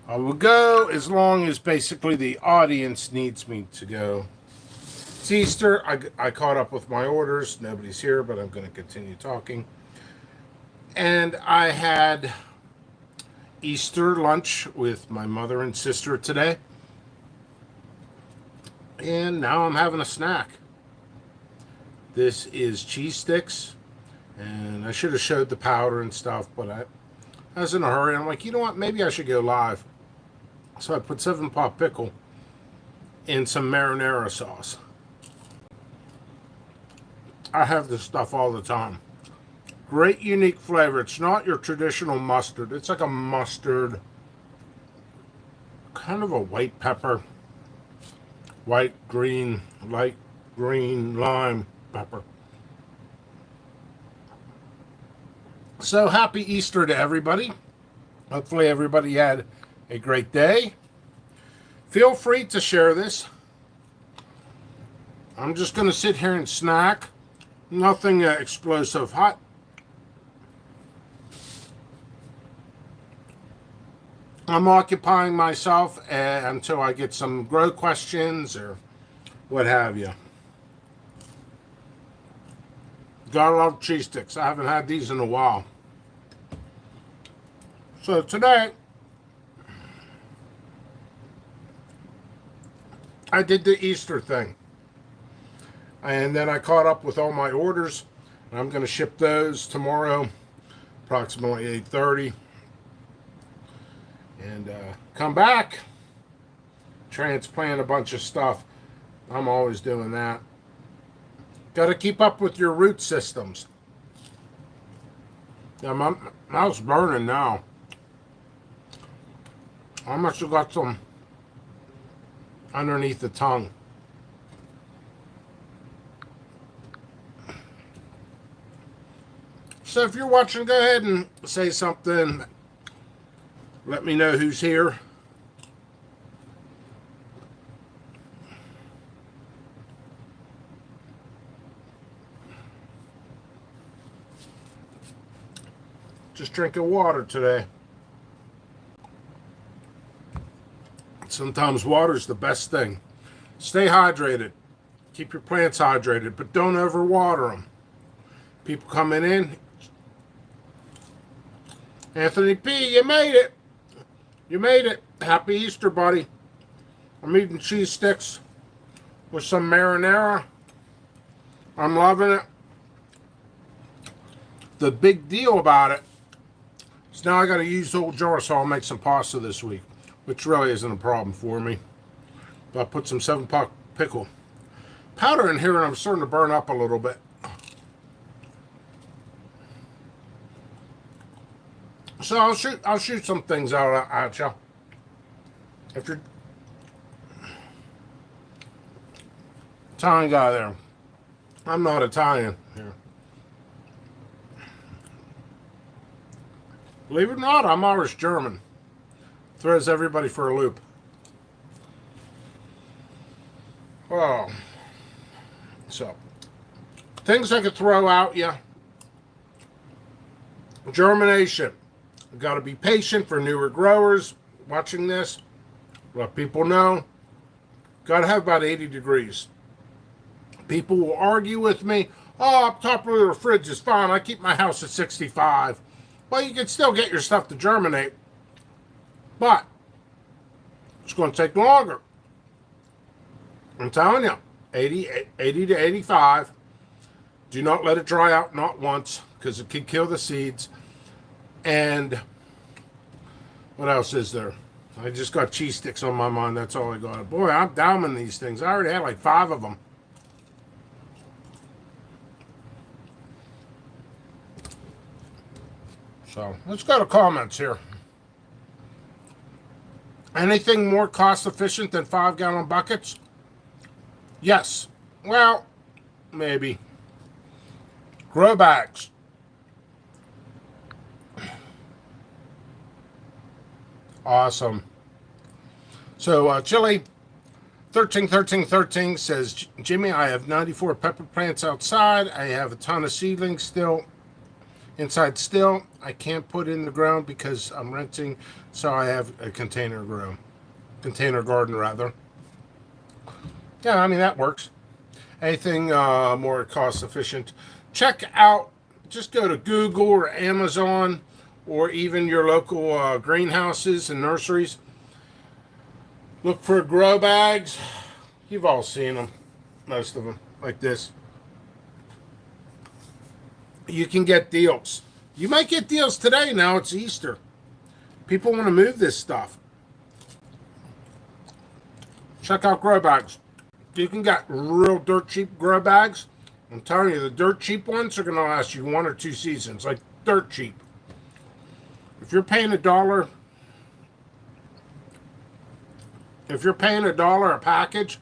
I will go as long as basically the audience needs me to go. It's Easter. I caught up with my orders. Nobody's here, but I'm going to continue talking. And I had Easter lunch with my mother and sister today. And now I'm having a snack. This is cheese sticks. And I should have showed the powder and stuff, but I was in a hurry. I'm like, you know what? Maybe I should go live. So I put 7-pot pickle in some marinara sauce. I have this stuff all the time. Great unique flavor. It's not your traditional mustard. It's like a mustard, kind of a white pepper, white, green, light green, lime pepper. So happy Easter to everybody. Hopefully everybody had a great day. Feel free to share this. I'm just going to sit here and snack. Nothing explosive hot. I'm occupying myself until I get some grow questions or what have you. Gotta love cheese sticks. I haven't had these in a while. So today, I did the Easter thing. And then I caught up with all my orders. I'm going to ship those tomorrow, approximately 8:30. And come back, transplant a bunch of stuff. I'm always doing that. Got to keep up with your root systems. Yeah, my mouth's burning now. I must have got some underneath the tongue. So if you're watching, go ahead and say something. Let me know who's here. Just drinking water today. Sometimes water's the best thing. Stay hydrated. Keep your plants hydrated, but don't overwater them. People coming in. Anthony P., you made it. You made it. Happy Easter, buddy. I'm eating cheese sticks with some marinara. I'm loving it. The big deal about it is now I got to use the old jar, so I'll make some pasta this week, which really isn't a problem for me. But I put some 7-pot pickle powder in here, and I'm starting to burn up a little bit. So I'll shoot some things out at you. If you're Italian guy there, I'm not Italian here. Believe it or not, I'm Irish German. Throws everybody for a loop. Oh, so things I could throw out you. Germination. You've got to be patient for newer growers watching this. Let people know. Got to have about 80 degrees. People will argue with me. Oh, up top of the fridge is fine. I keep my house at 65. Well, you can still get your stuff to germinate. But it's going to take longer. I'm telling you, 80 to 85. Do not let it dry out, not once, because it can kill the seeds. And what else is there? I just got cheese sticks on my mind. That's all I got. Boy, I'm downing these things. I already had like 5 of them. So let's go to comments here. Anything more cost efficient than 5-gallon buckets? Yes. Well, maybe. Grow bags. Awesome. So Chili 13 says, Jimmy, I have 94 pepper plants outside. I have a ton of seedlings still Inside still, I can't put in the ground because I'm renting, so I have a container garden rather. Yeah, I mean that works. Anything more cost efficient. Check out, just go to Google or Amazon or even your local greenhouses and nurseries. Look for grow bags. You've all seen them, most of them, like this. You can get deals. You might get deals today. Now it's Easter. People want to move this stuff. Check out grow bags. You can get real dirt cheap grow bags. I'm telling you, the dirt cheap ones are going to last you 1 or 2 seasons. Like dirt cheap. If you're paying $1, a package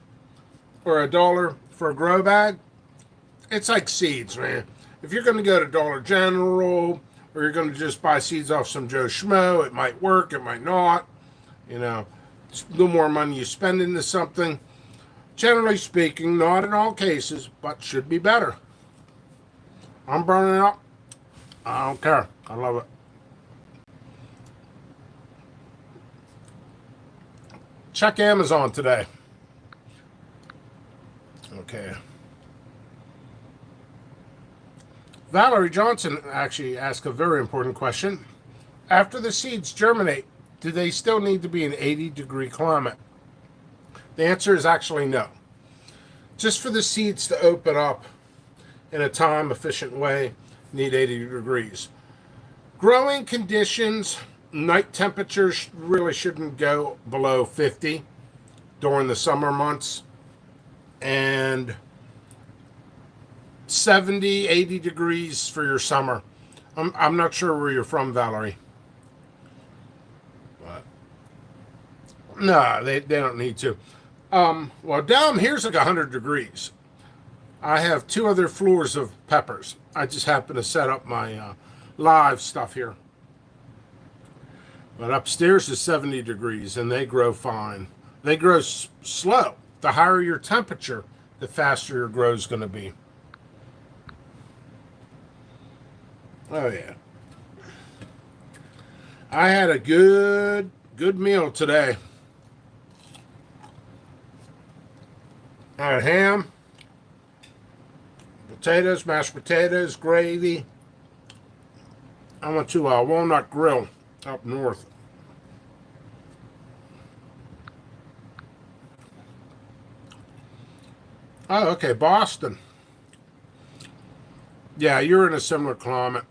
or $1 for a grow bag, it's like seeds, man. If you're going to go to Dollar General or you're going to just buy seeds off some Joe Schmo, it might work, it might not. You know, it's a little more money you spend into something. Generally speaking, not in all cases, but should be better. I'm burning up. I don't care. I love it. Check Amazon today. Okay. Valerie Johnson actually asked a very important question. After the seeds germinate, do they still need to be an 80-degree climate? The answer is actually no. Just for the seeds to open up in a time-efficient way, need 80 degrees. Growing conditions, night temperatures really shouldn't go below 50 during the summer months. And 70, 80 degrees for your summer. I'm not sure where you're from, Valerie. But no, they don't need to. Well, down here's like 100 degrees. I have 2 other floors of peppers. I just happen to set up my live stuff here. But upstairs is 70 degrees, and they grow fine. They grow slow. The higher your temperature, the faster your grow is going to be. Oh, yeah. I had a good meal today. I had ham, potatoes, mashed potatoes, gravy. I went to Walnut Grill up north. Oh, okay, Boston. Yeah, you're in a similar climate.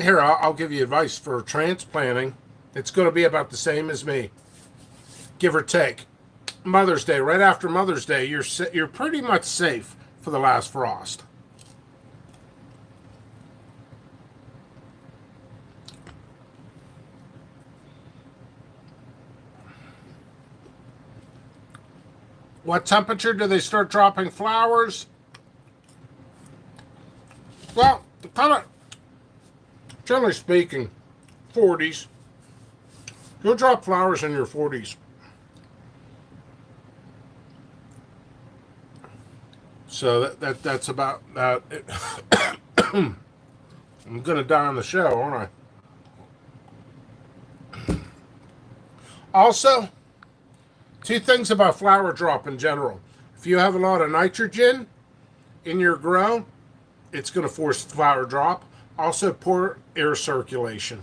Here, I'll give you advice for transplanting. It's going to be about the same as me, give or take. Mother's Day, right after Mother's Day, you're pretty much safe for the last frost. What temperature do they start dropping flowers? Well, kind of, generally speaking, 40s. You'll drop flowers in your 40s. So that's about that. I'm gonna die on the show, aren't I? Also, 2 things about flower drop in general. If you have a lot of nitrogen in your grow, it's going to force flower drop. Also, poor air circulation.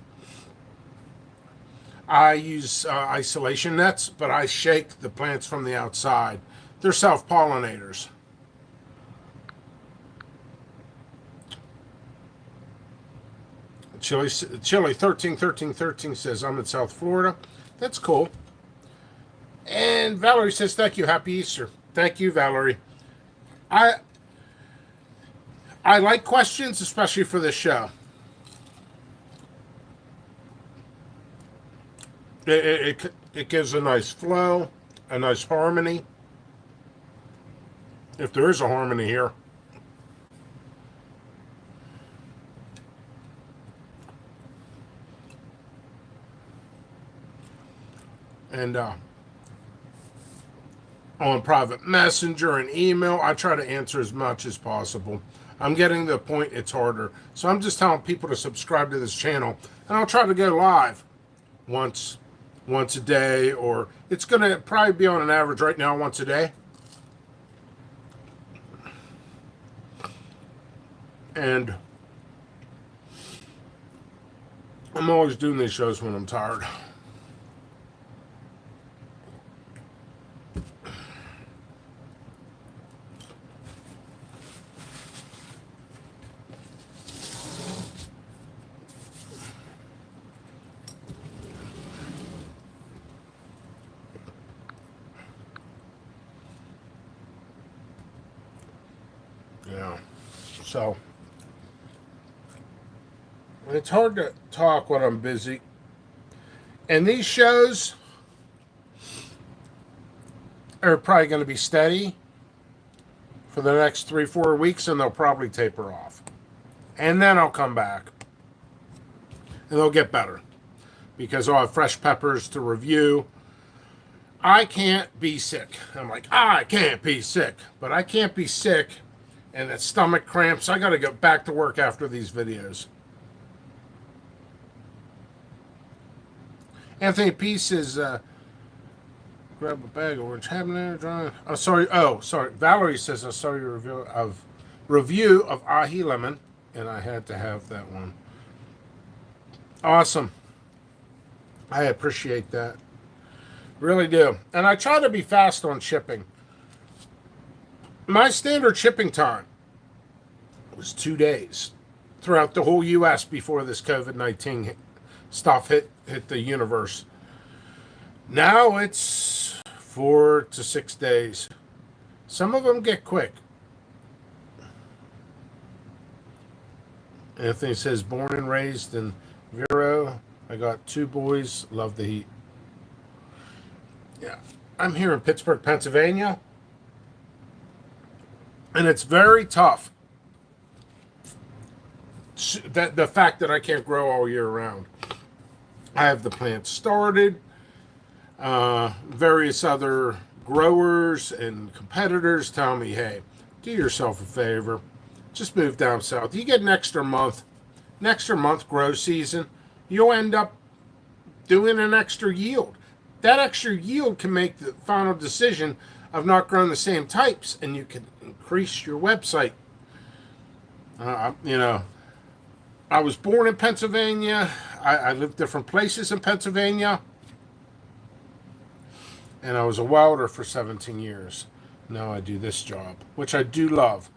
I use isolation nets, but I shake the plants from the outside. They're self-pollinators. Chili 131313 says, I'm in South Florida. That's cool. And Valerie says, thank you. Happy Easter. Thank you, Valerie. I like questions, especially for this show. It gives a nice flow, a nice harmony. If there is a harmony here. And on private messenger and email, I try to answer as much as possible. I'm getting to the point it's harder. So I'm just telling people to subscribe to this channel, and I'll try to go live once a day, or it's going to probably be on an average right now once a day. And I'm always doing these shows when I'm tired. Yeah. So it's hard to talk when I'm busy. And these shows are probably going to be steady for the next 3-4 weeks, and they'll probably taper off. And then I'll come back. And they'll get better. Because I'll have fresh peppers to review. I can't be sick. I'm like, I can't be sick. But I can't be sick and that stomach cramps. I got to go back to work after these videos. Anthony P says, grab a bag of orange habanero dry. Oh, sorry. Valerie says, I saw your review of ahi lemon, and I had to have that one. Awesome. I appreciate that. Really do. And I try to be fast on shipping. My standard shipping time was 2 days throughout the whole U.S. before this COVID-19 stuff hit the universe. Now it's 4 to 6 days. Some of them get quick. Anthony says, born and raised in Vero. I got 2 boys. Love the heat. Yeah. I'm here in Pittsburgh, Pennsylvania. And it's very tough. The fact that I can't grow all year round. I have the plant started. Various other growers and competitors tell me, hey, do yourself a favor. Just move down south. You get an extra month grow season. You'll end up doing an extra yield. That extra yield can make the final decision of not growing the same types, and you can increase your website. I was born in Pennsylvania. I lived different places in Pennsylvania. And I was a welder for 17 years. Now I do this job, which I do love.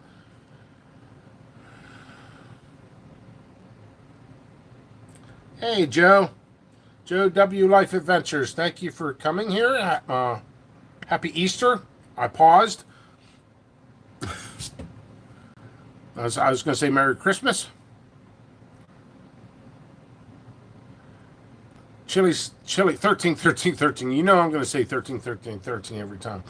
Hey, Joe. Joe W. Life Adventures. Thank you for coming here. Happy Easter. I paused. I was going to say Merry Christmas. Chili 13, 13, 13. You know I'm going to say 13, 13, 13 every time.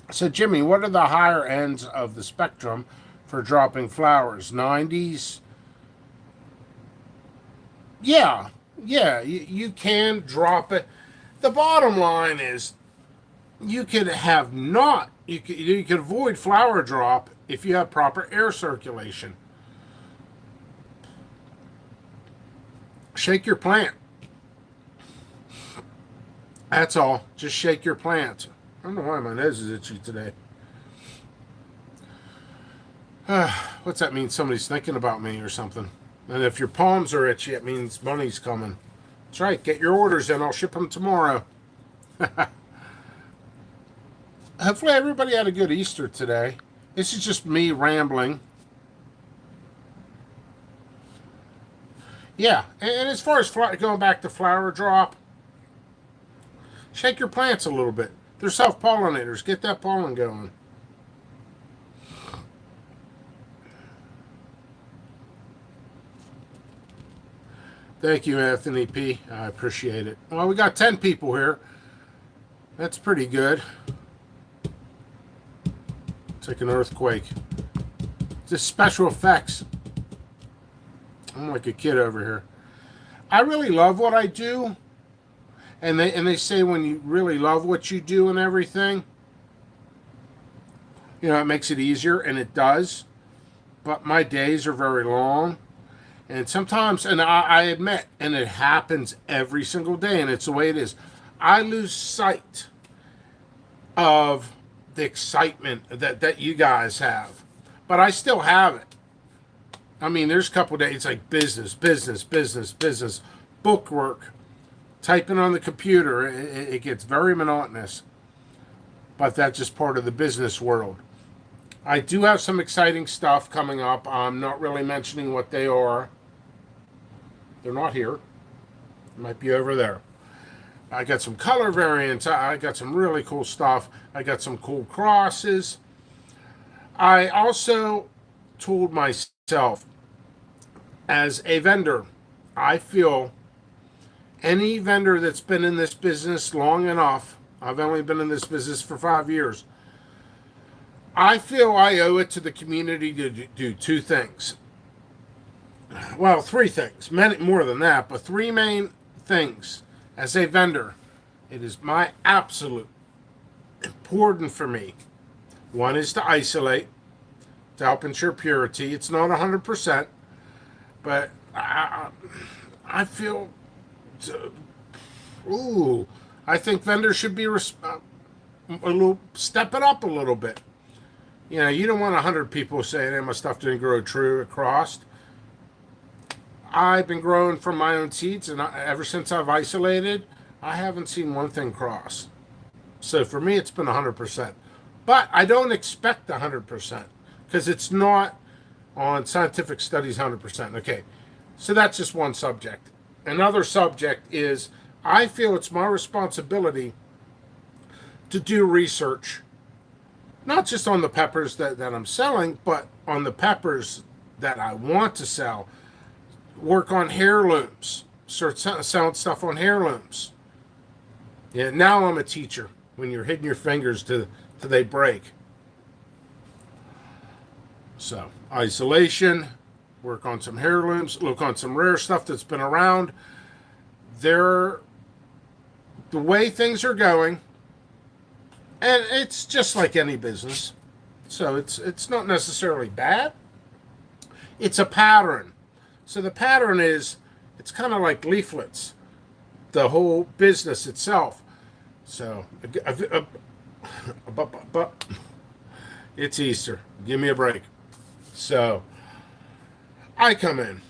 So, Jimmy, what are the higher ends of the spectrum for dropping flowers? 90s? Yeah, you can drop it. The bottom line is you could have you could avoid flower drop if you have proper air circulation. Shake your plant. That's all. Just shake your plant. I don't know why my nose is itchy today. What's that mean? Somebody's thinking about me or something. And if your palms are itchy, it means money's coming. That's right. Get your orders in. I'll ship them tomorrow. Hopefully everybody had a good Easter today. This is just me rambling. Yeah. And as far as going back to flower drop, shake your plants a little bit. They're self-pollinators. Get that pollen going. Thank you, Anthony P. I appreciate it. Well, we got 10 people here. That's pretty good. It's like an earthquake. Just special effects. I'm like a kid over here. I really love what I do. And they say when you really love what you do and everything, it makes it easier, and it does. but my days are very long. And sometimes, and I admit, and it happens every single day, and it's the way it is, I lose sight of the excitement that you guys have. But I still have it. I mean, there's a couple of days like business, business, business, business, bookwork, typing on the computer. It gets very monotonous. But that's just part of the business world. I do have some exciting stuff coming up. I'm not really mentioning what they are. They're not here. They might be over there. I got some color variants. I got some really cool stuff. I got some cool crosses. I also told myself, as a vendor, I feel any vendor that's been in this business long enough, I've only been in this business for 5 years, I feel I owe it to the community to do two things. Well, three things. Many more than that, but three main things. As a vendor, it is my absolute important for me. One is to isolate, to help ensure purity. It's not 100%, but I feel, I think vendors should be a little, step it up a little bit. You know, you don't want 100 people saying, hey, my stuff didn't grow true across. I've been growing from my own seeds, and ever since I've isolated, I haven't seen one thing cross. So for me, it's been 100%. But I don't expect 100%, because it's not on scientific studies 100%. Okay, so that's just one subject. Another subject is I feel it's my responsibility to do research, not just on the peppers that I'm selling, but on the peppers that I want to sell. Work on heirlooms, start selling stuff on heirlooms. Yeah, now I'm a teacher. When you're hitting your fingers till they break. So isolation, work on some heirlooms, look on some rare stuff that's been around. The way things are going, and it's just like any business. So it's not necessarily bad. It's a pattern. So the pattern is, it's kind of like leaflets, the whole business itself. So, it's Easter. Give me a break. So, I come in,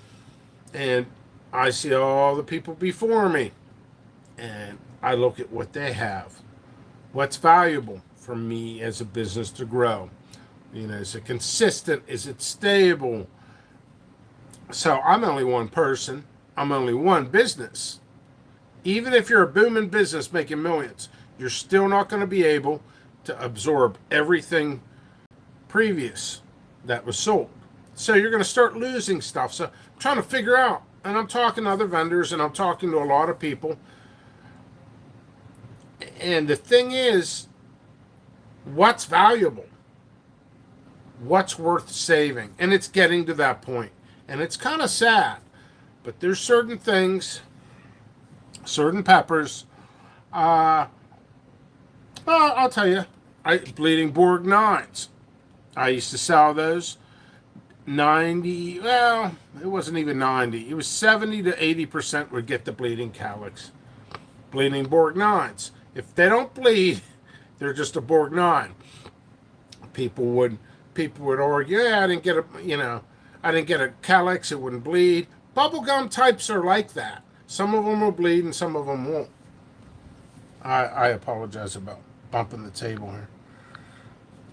and I see all the people before me, and I look at what they have. What's valuable for me as a business to grow? You know, is it consistent? Is it stable? So I'm only one person. I'm only one business. Even if you're a booming business making millions, you're still not going to be able to absorb everything previous that was sold. So you're going to start losing stuff. So I'm trying to figure out, and I'm talking to other vendors, and I'm talking to a lot of people. And the thing is, what's valuable? What's worth saving? And it's getting to that point. And it's kind of sad, but there's certain things, certain peppers. Well, I'll tell you, bleeding Borg 9s. I used to sell those 90. Well, it wasn't even 90. It was 70 to 80% would get the bleeding calyx. Bleeding Borg 9s. If they don't bleed, they're just a Borg 9. People would argue, yeah, I didn't get a calyx, it wouldn't bleed. Bubblegum types are like that. Some of them will bleed and some of them won't. I apologize about bumping the table here.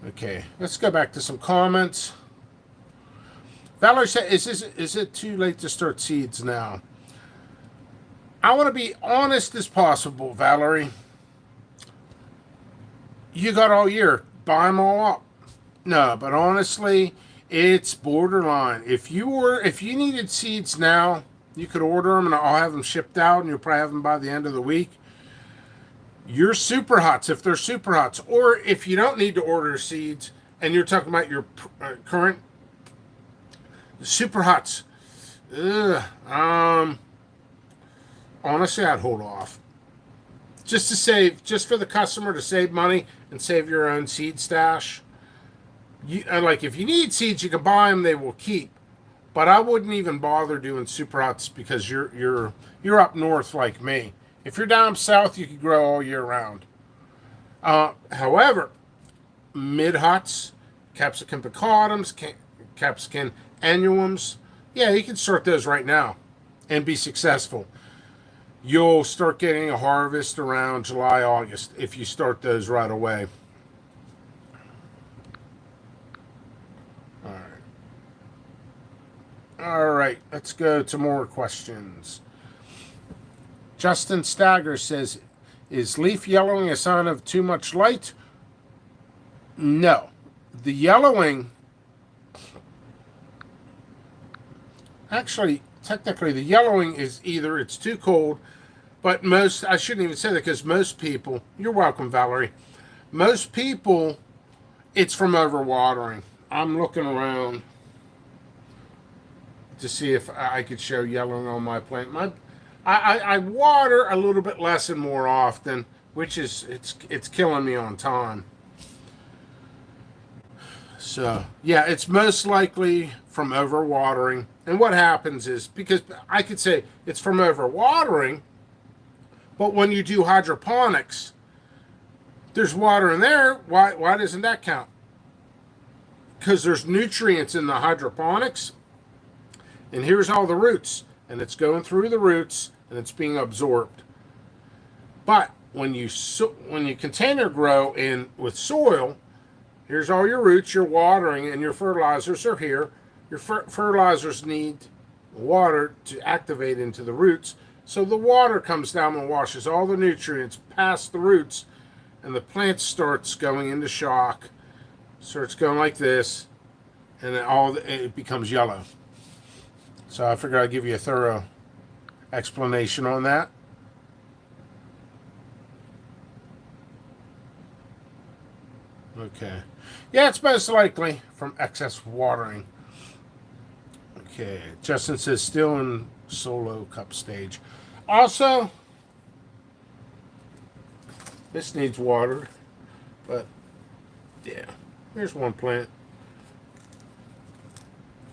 Okay, let's go back to some comments. Valerie said, is it too late to start seeds now? I want to be honest as possible, Valerie. You got all year. Buy them all up. No, but honestly, it's borderline. If you needed seeds now, you could order them and I'll have them shipped out, and you'll probably have them by the end of the week. Your super hots, if they're super hots, or if you don't need to order seeds and you're talking about your current super hots, honestly, I'd hold off. Just for the customer to save money and save your own seed stash. Like if you need seeds, you can buy them. They will keep. But I wouldn't even bother doing super huts because you're up north like me. If you're down south, you can grow all year round. However, mid huts, capsicum picarums, capsicum annuums, yeah, you can start those right now and be successful. You'll start getting a harvest around July, August if you start those right away. All right. All right, let's go to more questions. Justin Stagger says, is leaf yellowing a sign of too much light? No. The yellowing, actually, technically, the yellowing is either it's too cold, but I shouldn't even say that because most people, you're welcome, Valerie. Most people, it's from overwatering. I'm looking around to see if I could show yellowing on my plant. I water a little bit less and more often, which is it's killing me on time. So yeah, it's most likely from overwatering. And what happens is, because I could say it's from overwatering, but when you do hydroponics, there's water in there. Why doesn't that count? Because there's nutrients in the hydroponics, and here's all the roots, and it's going through the roots and it's being absorbed. But when you container grow in with soil, here's all your roots, your watering, and your fertilizers are here. Your fertilizers need water to activate into the roots, so the water comes down and washes all the nutrients past the roots, and the plant starts going into shock, starts going like this, and it becomes yellow. So I figured I'd give you a thorough explanation on that. Okay. Yeah, it's most likely from excess watering. Okay. Justin says still in solo cup stage. Also, this needs water, but yeah, here's one plant.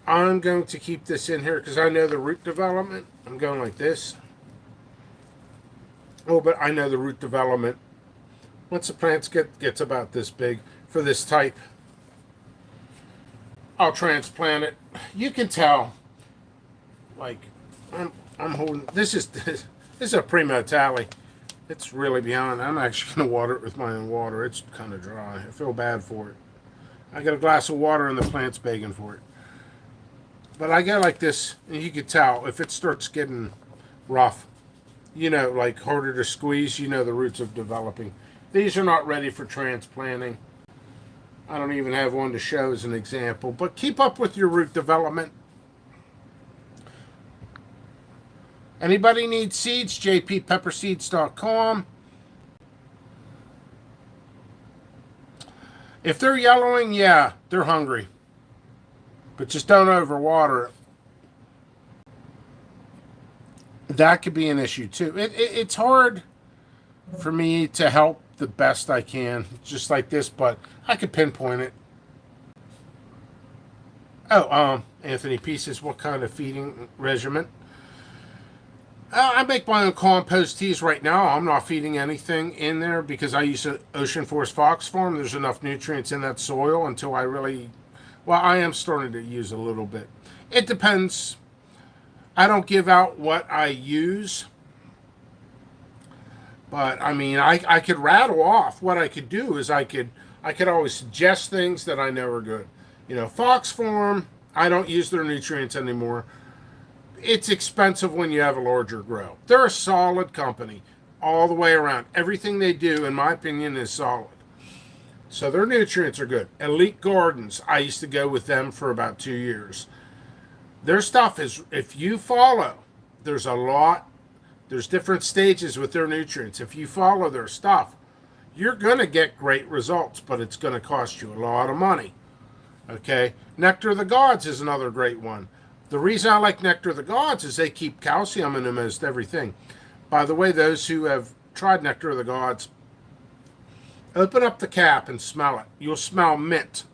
I'm going to keep this in here because I know the root development. I'm going like this. Oh, but I know the root development. Once the plants gets about this big for this type, I'll transplant it. You can tell, like, I'm holding, this is a Primo Tally. It's really beyond. I'm actually going to water it with my own water. It's kind of dry. I feel bad for it. I got a glass of water and the plant's begging for it. But I go like this, and you can tell if it starts getting rough, like harder to squeeze, the roots are developing. These are not ready for transplanting. I don't even have one to show as an example, but keep up with your root development. Anybody need seeds? jppepperseeds.com. If they're yellowing, yeah, they're hungry. But just don't overwater it. That could be an issue too. It's hard for me to help the best I can, just like this, but I could pinpoint it. Oh, Anthony P says, what kind of feeding regimen? I make my own compost teas right now. I'm not feeding anything in there because I use an Ocean Forest Fox Farm. There's enough nutrients in that soil until I really... Well, I am starting to use a little bit. It depends. I don't give out what I use. But, I mean, I could rattle off. What I could do is I could always suggest things that I know are good. Fox Farm, I don't use their nutrients anymore. It's expensive when you have a larger grow. They're a solid company all the way around. Everything they do, in my opinion, is solid. So their nutrients are good. Elite Gardens, I used to go with them for about 2 years. Their stuff is, if you follow, there's different stages with their nutrients. If you follow their stuff, you're going to get great results, but it's going to cost you a lot of money. Okay? Nectar of the Gods is another great one. The reason I like Nectar of the Gods is they keep calcium in almost everything. By the way, those who have tried Nectar of the Gods, open up the cap and smell it. You'll smell mint.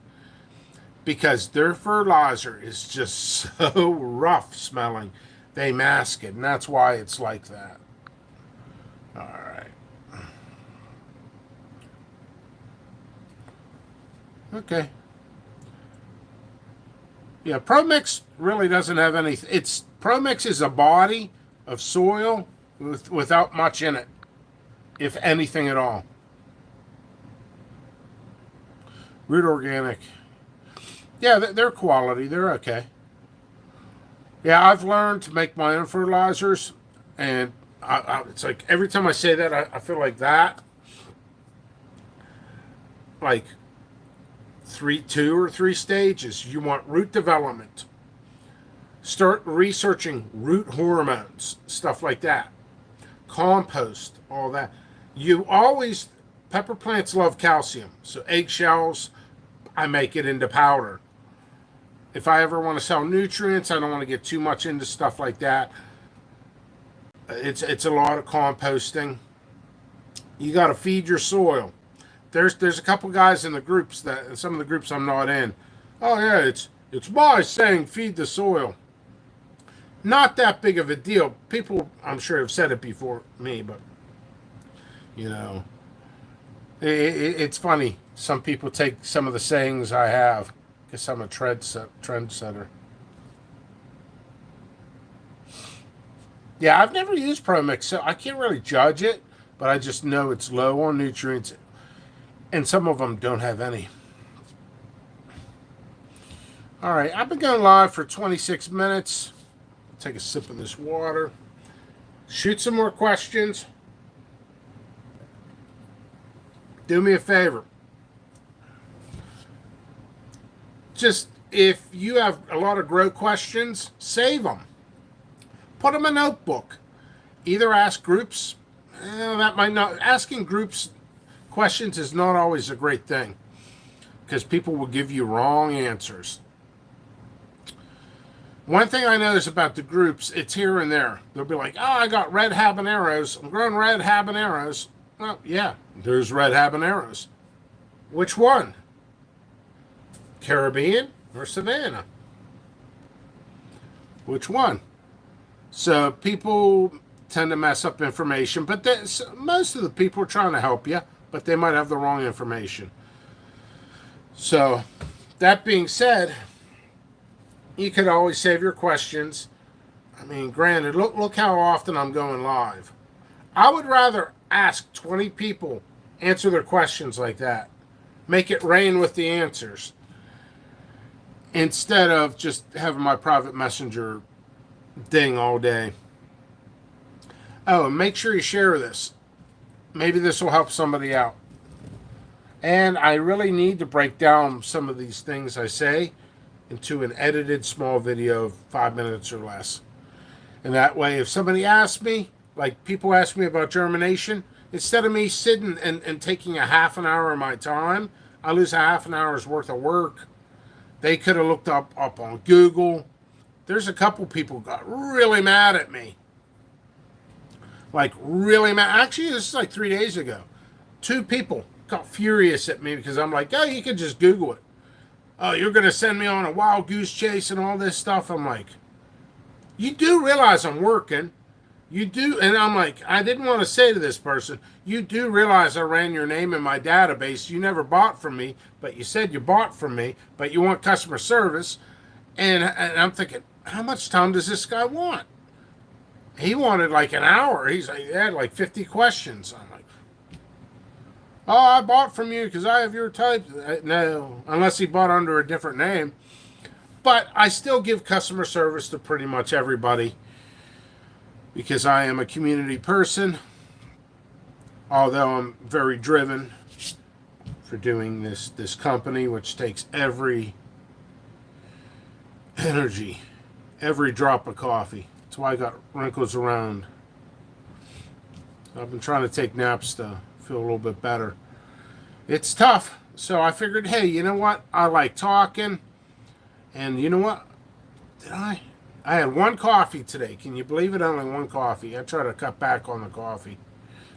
because their fertilizer is just so rough smelling. They mask it, and that's why it's like that. All right. Okay. Yeah, ProMix really doesn't have any. It's ProMix is a body of soil without much in it, if anything at all. Root Organic. Yeah, they're quality. They're okay. Yeah, I've learned to make my own fertilizers, and it's like every time I say that, I feel like that. Like 2 or 3 stages. You want root development. Start researching root hormones, stuff like that. Compost, all that. You always, pepper plants love calcium. So eggshells, I make it into powder. If I ever want to sell nutrients, I don't want to get too much into stuff like that. It's a lot of composting. You got to feed your soil. There's a couple guys in the groups that some of the groups I'm not in. Oh yeah, it's my saying feed the soil. Not that big of a deal. People I'm sure have said it before me, but you know, it's funny. Some people take some of the sayings I have. Guess I'm a trendsetter. Yeah, I've never used ProMix, so I can't really judge it, but I just know it's low on nutrients, and some of them don't have any. All right, I've been going live for 26 minutes. Take a sip of this water. Shoot some more questions. Do me a favor. Just if you have a lot of grow questions, save them. Put them in a notebook. Either ask groups. That might not. Asking groups questions is not always a great thing because people will give you wrong answers. One thing I notice about the groups, it's here and there. They'll be like, oh, I got red habaneros. I'm growing red habaneros. Well, yeah, there's red habaneros. Which one? Caribbean or Savannah? Which one? So people tend to mess up information, but most of the people are trying to help you, but they might have the wrong information. So that being said, you could always save your questions. I mean, granted, look how often I'm going live. I would rather ask 20 people, answer their questions like that. Make it rain with the answers. Instead of just having my private messenger ding all day. Oh, and make sure you share this. Maybe this will help somebody out. And I really need to break down some of these things I say into an edited small video of 5 minutes or less. And that way, if somebody asks me, like people ask me about germination, instead of me sitting and taking a half an hour of my time, I lose a half an hour's worth of work. They could have looked up on Google. There's a couple people got really mad at me. Like really mad. Actually, this is like 3 days ago. 2 people got furious at me because I'm like, oh, you can just Google it. Oh, you're going to send me on a wild goose chase and all this stuff. I'm like, you do realize I'm working. You do. And I'm like, I didn't want to say to this person, you do realize I ran your name in my database. You never bought from me, but you said you bought from me, but you want customer service. And I'm thinking, how much time does this guy want? He wanted like an hour. He had like 50 questions. I'm like, oh, I bought from you because I have your type. No, unless he bought under a different name. But I still give customer service to pretty much everybody because I am a community person, although I'm very driven for doing this company, which takes every energy, every drop of coffee. That's why I got wrinkles around. I've been trying to take naps to feel a little bit better. It's tough. So I figured, hey, you know what? I like talking. And you know what? I had 1 coffee today. Can you believe it? Only 1 coffee. I try to cut back on the coffee.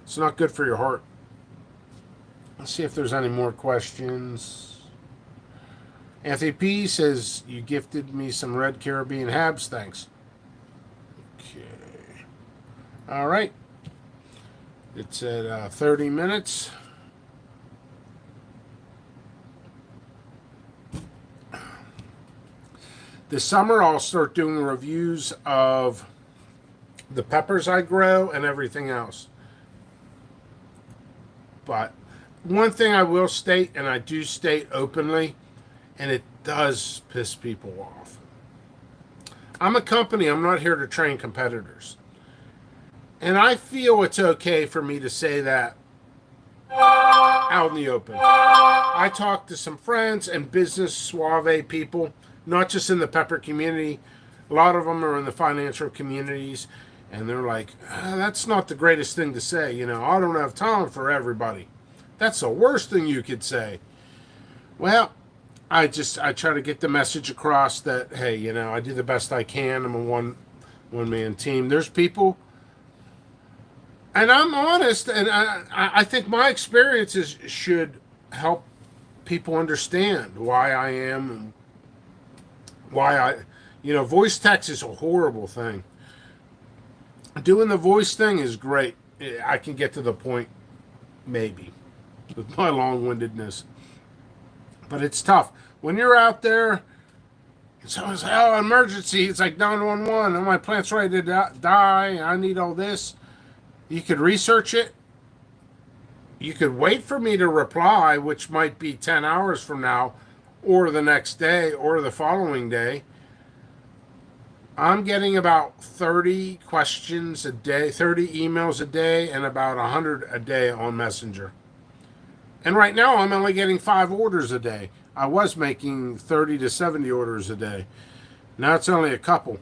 It's not good for your heart. Let's see if there's any more questions. Anthony P says, you gifted me some Red Caribbean Habs. Thanks. Okay. All right. It's at 30 minutes. This summer, I'll start doing reviews of the peppers I grow and everything else. But one thing I will state, and I do state openly, and it does piss people off. I'm a company. I'm not here to train competitors. And I feel it's okay for me to say that out in the open. I talk to some friends and business suave people, not just in the pepper community. A lot of them are in the financial communities, and they're like, that's not the greatest thing to say. You know, I don't have time for everybody. That's the worst thing you could say. Well, I try to get the message across that, hey, you know, I do the best I can. I'm a one-man team. There's people, and I'm honest, and I think my experiences should help people understand why I am and why voice text is a horrible thing. Doing the voice thing is great. I can get to the point, maybe, with my long-windedness. But it's tough. When you're out there, someone's like, oh, emergency. It's like 911. And my plant's ready to die. I need all this. You could research it. You could wait for me to reply, which might be 10 hours from now, or the next day, or the following day. I'm getting about 30 questions a day, 30 emails a day, and about 100 a day on Messenger. And right now, I'm only getting 5 orders a day. I was making 30 to 70 orders a day. Now it's only a couple.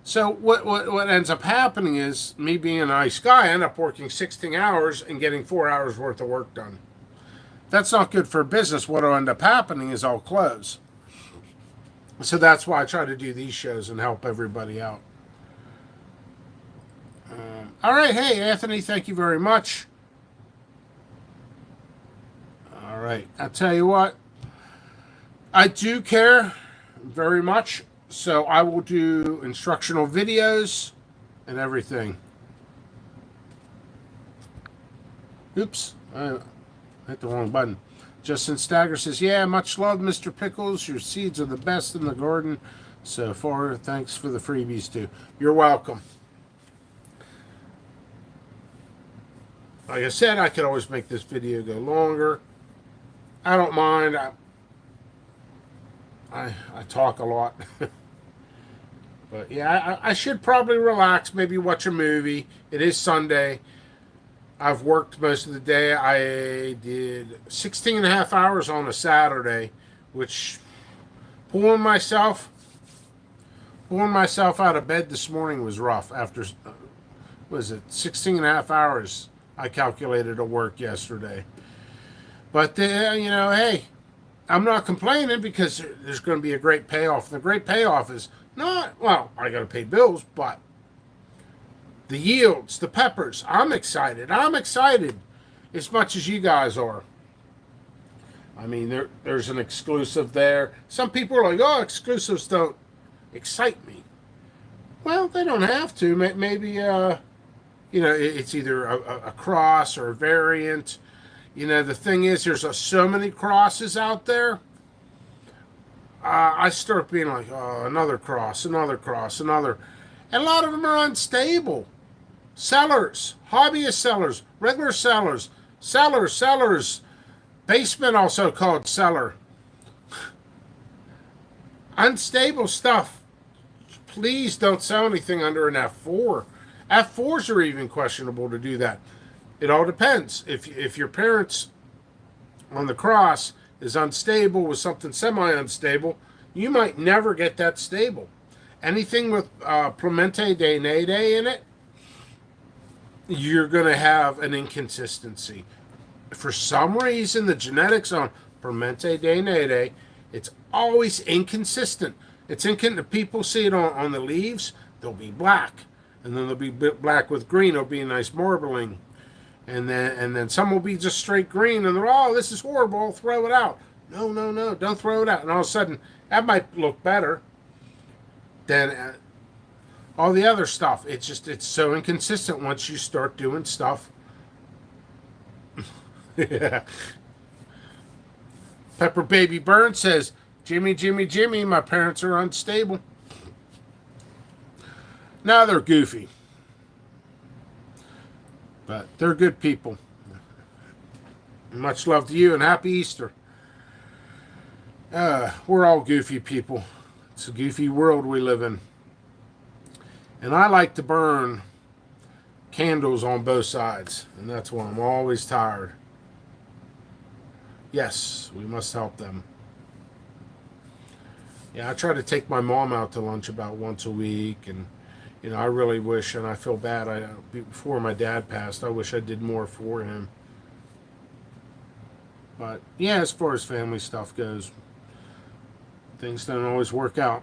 So what ends up happening is, me being a nice guy, I end up working 16 hours and getting 4 hours worth of work done. That's not good for business. What will end up happening is I'll close. So that's why I try to do these shows and help everybody out. All right. Hey, Anthony, thank you very much. All right. I'll tell you what. I do care very much. So I will do instructional videos and everything. Oops. I hit the wrong button. Justin Stagger says, yeah, much love, Mr. Pickles. Your seeds are the best in the garden so far. Thanks for the freebies, too. You're welcome. Like I said, I could always make this video go longer. I don't mind. I talk a lot. But, yeah, I should probably relax, maybe watch a movie. It is Sunday. I've worked most of the day. I did 16 and a half hours on a Saturday, which pulling myself out of bed this morning was rough. After, 16 and a half hours I calculated of work yesterday. But, hey, I'm not complaining because there's going to be a great payoff. The great payoff is not, well, I got to pay bills, but the yields, the peppers, I'm excited. I'm excited as much as you guys are. I mean, there's an exclusive there. Some people are like, oh, exclusives don't excite me. Well, they don't have to. Maybe, it's either a cross or a variant. The thing is, there's so many crosses out there. I start being like, oh, another cross. And a lot of them are unstable. Sellers, hobbyist sellers, regular sellers, basement also called seller. Unstable stuff. Please don't sell anything under an F4. F4s are even questionable to do that. It all depends. If your parents on the cross is unstable with something semi-unstable, you might never get that stable. Anything with Clemente de Nede in it, you're going to have an inconsistency. For some reason, the genetics on Clemente de Nede, it's always inconsistent. It's inconsistent. People see it on the leaves, they'll be black. And then they'll be black with green. It'll be a nice marbling. And then some will be just straight green. And they're, oh, this is horrible. I'll throw it out. No, no, no, don't throw it out. And all of a sudden, that might look better than all the other stuff. It's so inconsistent once you start doing stuff. Yeah. Pepper Baby Burns says, Jimmy, Jimmy, Jimmy, my parents are unstable. Now they're goofy. But they're good people. Much love to you and happy Easter. We're all goofy people. It's a goofy world we live in. And I like to burn candles on both sides. And that's why I'm always tired. Yes, we must help them. Yeah, I try to take my mom out to lunch about once a week. And, you know, I really wish, and I feel bad, before my dad passed, I wish I did more for him. But, yeah, as far as family stuff goes, things don't always work out.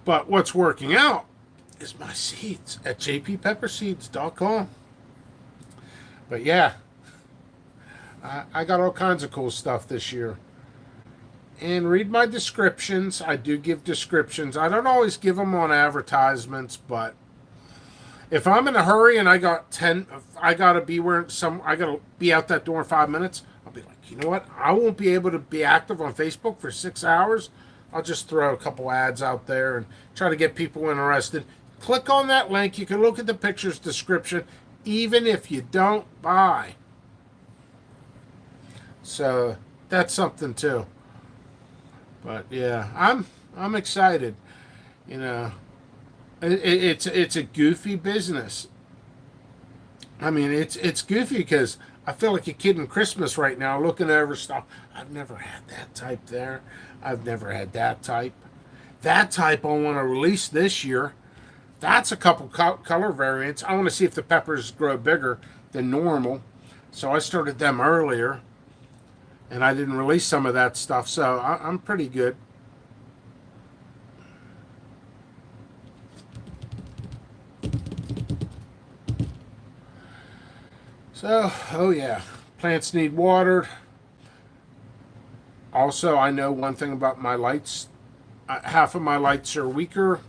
But what's working out is my seeds at jppepperseeds.com. But, yeah, I got all kinds of cool stuff this year. And read my descriptions. I do give descriptions. I don't always give them on advertisements, but if I'm in a hurry and I got I gotta be out that door in 5 minutes, I'll be like, you know what? I won't be able to be active on Facebook for 6 hours. I'll just throw a couple ads out there and try to get people interested. Click on that link. You can look at the pictures description, even if you don't buy. So that's something too. But yeah, I'm excited. You know, it's a goofy business. I mean, it's goofy because I feel like a kid in Christmas right now, looking over stuff. I've never had that type there. I've never had that type. That type I want to release this year. That's a couple color variants. I want to see if the peppers grow bigger than normal. So I started them earlier. And I didn't release some of that stuff, so I'm pretty good. So, oh yeah, plants need watered. Also, I know one thing about my lights. Half of my lights are weaker.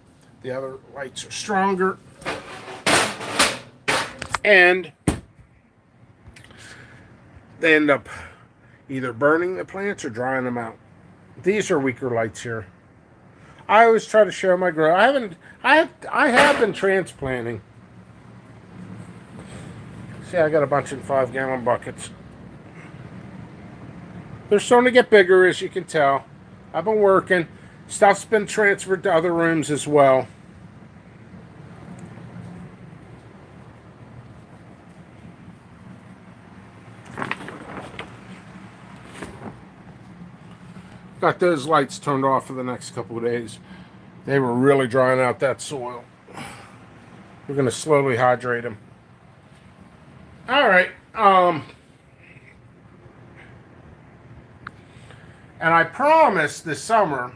The other lights are stronger. And they end up either burning the plants or drying them out. These are weaker lights here. I always try to show my grow. I have been transplanting. See, I got a bunch in 5-gallon buckets. They're starting to get bigger, as you can tell. I've been working. Stuff's been transferred to other rooms as well. Got those lights turned off for the next couple of days. They were really drying out that soil. We're going to slowly hydrate them. All right. And I promise this summer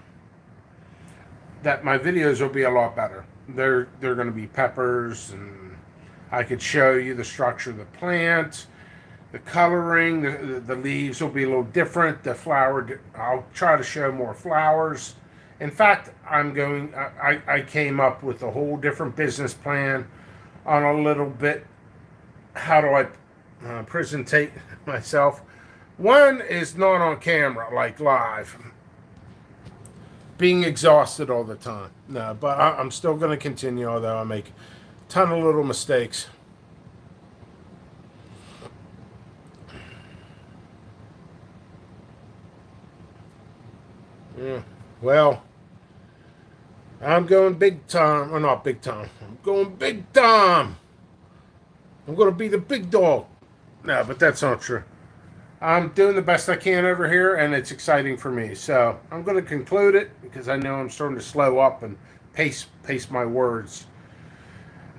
that my videos will be a lot better. They're going to be peppers, and I could show you the structure of the plant. The coloring, the leaves will be a little different. The flower, I'll try to show more flowers. In fact, I came up with a whole different business plan on a little bit. How do I presentate myself? One is not on camera, like live. Being exhausted all the time. No, but I'm still going to continue, although I make a ton of little mistakes. Yeah, well, I'm going big time. Or not big time. I'm going big time. I'm going to be the big dog. No, but that's not true. I'm doing the best I can over here, and it's exciting for me. So I'm going to conclude it because I know I'm starting to slow up and pace my words.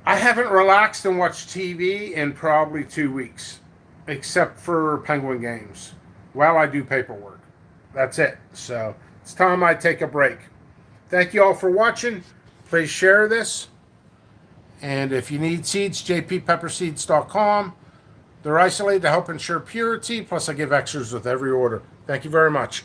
I haven't relaxed and watched TV in probably 2 weeks, except for Penguin games. While I do paperwork. That's it. So it's time I take a break. Thank you all for watching. Please share this. And if you need seeds, jppepperseeds.com. They're isolated to help ensure purity, plus I give extras with every order. Thank you very much.